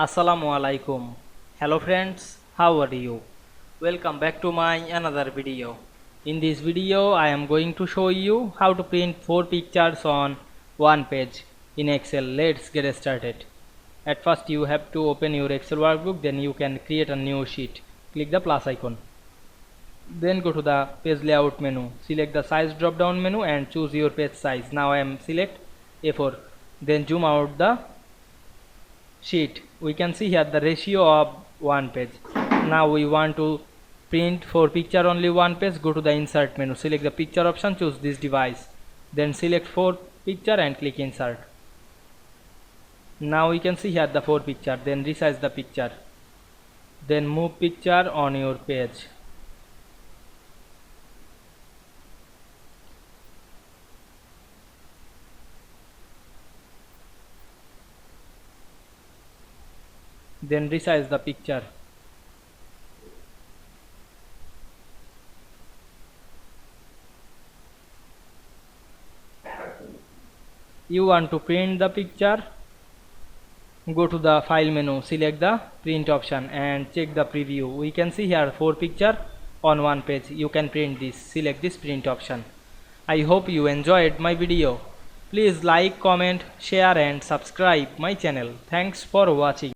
Assalamu Walaikum. Hello friends, how are you? Welcome back to my another video. In this video I am going to show you how to print 4 pictures on one page in Excel. Let's get started. At first you have to open your Excel workbook, then you can create a new sheet. Click the plus icon. Then go to the page layout menu. Select the size drop down menu and choose your page size. Now I am select A4. Then zoom out the sheet. We can see here the ratio of one page. Now we want to print for picture only one page. Go to the insert menu, select the picture option, choose this device, then select 4 picture and click insert. Now we can see here the 4 picture, then resize the picture, then move picture on your page. Then resize the picture. You want to print the picture, go to the file menu, select the print option and check the preview. We can see here 4 picture on one page. You can print this, select this print option. I hope you enjoyed my video. Please like, comment, share and subscribe my channel. Thanks for watching.